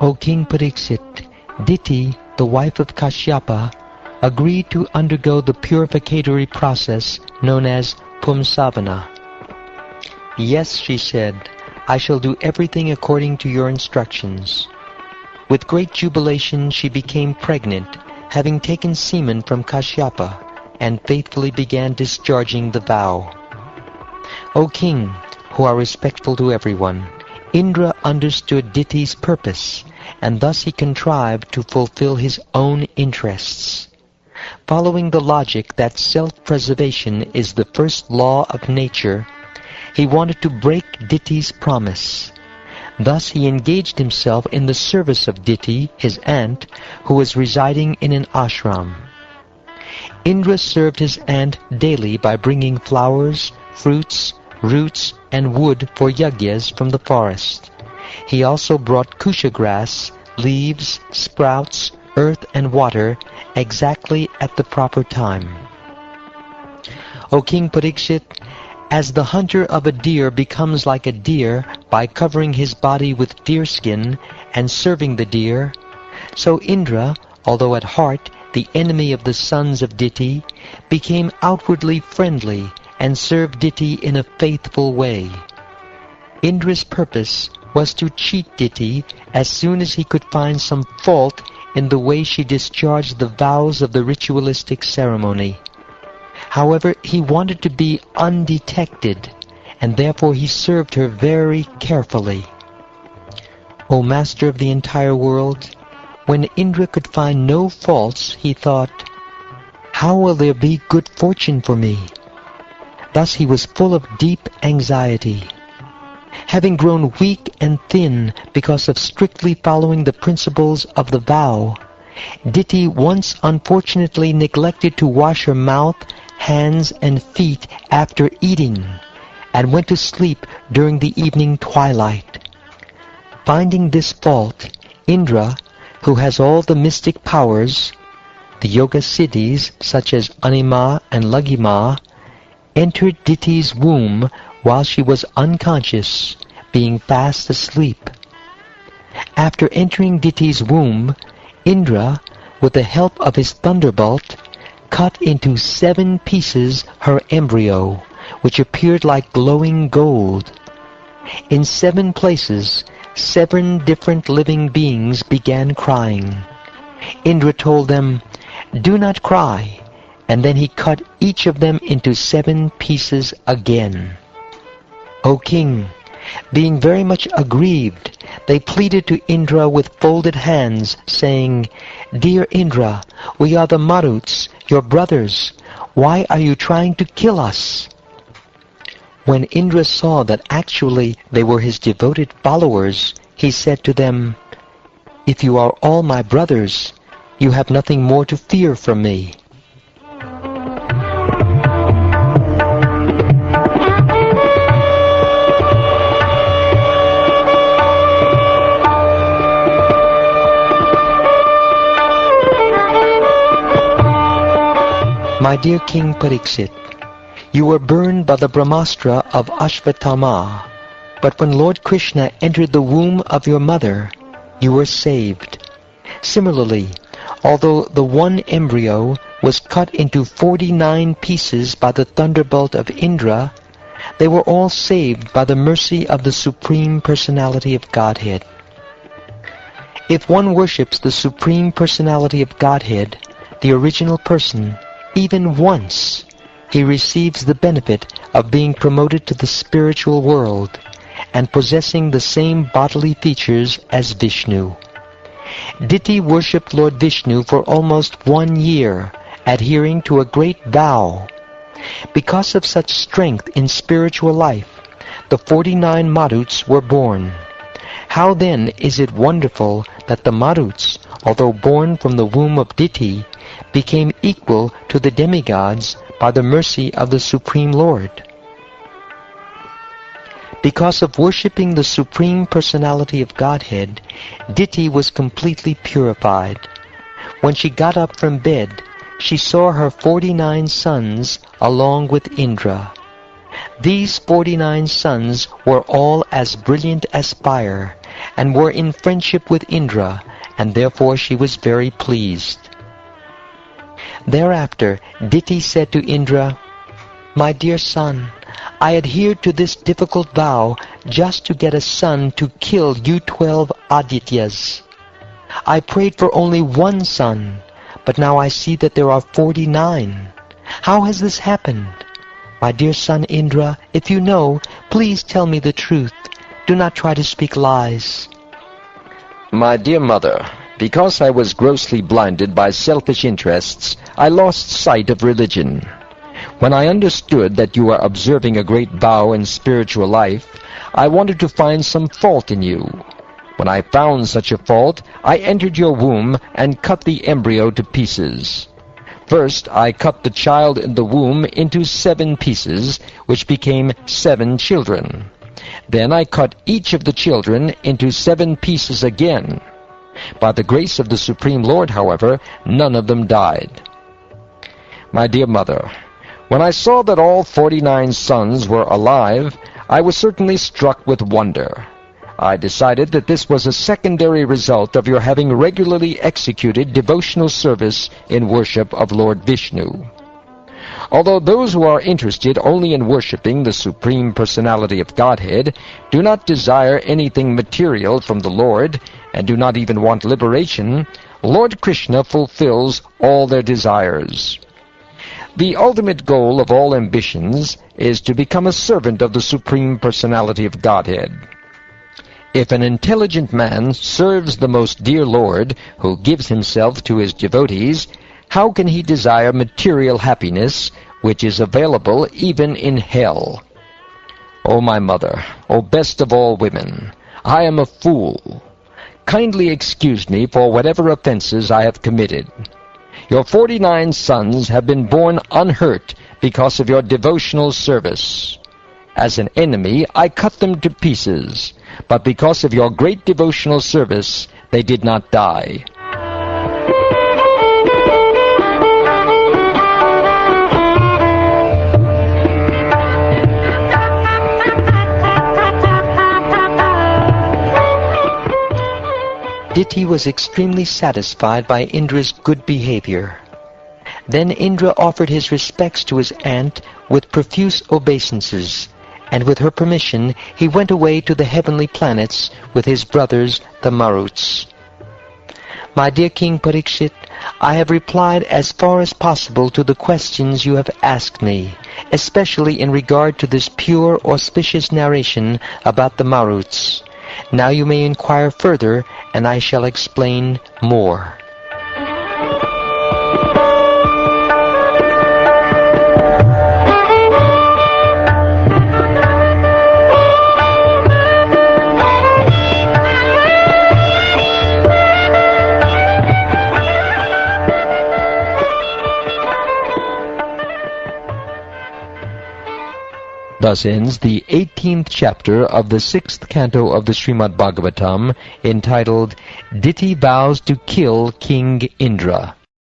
O King Pariksit, Diti, the wife of Kashyapa, agreed to undergo the purificatory process known as Pumsavana. Yes, she said, I shall do everything according to your instructions. With great jubilation she became pregnant, having taken semen from Kashyapa, and faithfully began discharging the vow. O King, who are respectful to everyone, Indra understood Diti's purpose, and thus he contrived to fulfill his own interests. Following the logic that self-preservation is the first law of nature, he wanted to break Diti's promise. Thus he engaged himself in the service of Diti, his aunt, who was residing in an ashram. Indra served his aunt daily by bringing flowers, fruits, roots, and wood for yagyas from the forest. He also brought kusha grass, leaves, sprouts, earth, and water exactly at the proper time. O King Pariksit, as the hunter of a deer becomes like a deer by covering his body with deerskin and serving the deer, so Indra, although at heart the enemy of the sons of Diti, became outwardly friendly and served Diti in a faithful way. Indra's purpose was to cheat Diti as soon as he could find some fault in the way she discharged the vows of the ritualistic ceremony. However, he wanted to be undetected, and therefore he served her very carefully. O Master of the entire world, when Indra could find no faults, he thought, how will there be good fortune for me? Thus he was full of deep anxiety. Having grown weak and thin because of strictly following the principles of the vow, Diti once unfortunately neglected to wash her mouth, hands, and feet after eating, and went to sleep during the evening twilight. Finding this fault, Indra, who has all the mystic powers, the yoga siddhis such as Anima and Laghima, entered Diti's womb while she was unconscious, being fast asleep. After entering Diti's womb, Indra, with the help of his thunderbolt, cut into 7 pieces her embryo, which appeared like glowing gold. In 7 places, 7 different living beings began crying. Indra told them, "Do not cry," and then he cut each of them into 7 pieces again. O King, being very much aggrieved, they pleaded to Indra with folded hands, saying, "Dear Indra, we are the Maruts, your brothers. Why are you trying to kill us?" When Indra saw that actually they were his devoted followers, he said to them, "If you are all my brothers, you have nothing more to fear from me." My dear King Pariksit, you were burned by the Brahmastra of Ashvatthama, but when Lord Krishna entered the womb of your mother, you were saved. Similarly, although the one embryo was cut into 49 pieces by the thunderbolt of Indra, they were all saved by the mercy of the Supreme Personality of Godhead. If one worships the Supreme Personality of Godhead, the original person, even once, he receives the benefit of being promoted to the spiritual world and possessing the same bodily features as Vishnu. Diti worshipped Lord Vishnu for almost 1 year, adhering to a great vow. Because of such strength in spiritual life, the 49 Maruts were born. How then is it wonderful that the Maruts, although born from the womb of Diti, became equal to the demigods by the mercy of the Supreme Lord. Because of worshipping the Supreme Personality of Godhead, Diti was completely purified. When she got up from bed, she saw her 49 sons along with Indra. These 49 sons were all as brilliant as fire, and were in friendship with Indra, and therefore she was very pleased. Thereafter Diti said to Indra, "My dear son, I adhered to this difficult vow just to get a son to kill you 12 Adityas. I prayed for only one son, but now I see that there are 49. How has this happened? My dear son Indra, if you know, please tell me the truth. Do not try to speak lies." My dear mother, because I was grossly blinded by selfish interests, I lost sight of religion. When I understood that you are observing a great vow in spiritual life, I wanted to find some fault in you. When I found such a fault, I entered your womb and cut the embryo to pieces. First, I cut the child in the womb into 7 pieces, which became 7 children. Then I cut each of the children into 7 pieces again. By the grace of the Supreme Lord, however, none of them died. My dear mother, when I saw that all 49 sons were alive, I was certainly struck with wonder. I decided that this was a secondary result of your having regularly executed devotional service in worship of Lord Vishnu. Although those who are interested only in worshipping the Supreme Personality of Godhead do not desire anything material from the Lord, and do not even want liberation, Lord Krishna fulfills all their desires. The ultimate goal of all ambitions is to become a servant of the Supreme Personality of Godhead. If an intelligent man serves the most dear Lord, who gives himself to his devotees, how can he desire material happiness, which is available even in hell? O my mother, O best of all women, I am a fool. Kindly excuse me for whatever offenses I have committed. Your 49 sons have been born unhurt because of your devotional service. As an enemy, I cut them to pieces, but because of your great devotional service, they did not die. Diti was extremely satisfied by Indra's good behavior. Then Indra offered his respects to his aunt with profuse obeisances, and with her permission he went away to the heavenly planets with his brothers the Maruts. My dear King Parikshit, I have replied as far as possible to the questions you have asked me, especially in regard to this pure, auspicious narration about the Maruts. Now you may inquire further, and I shall explain more. Thus ends the 18th chapter of the 6th canto of the Shrimad Bhagavatam, entitled Diti Vows to Kill King Indra.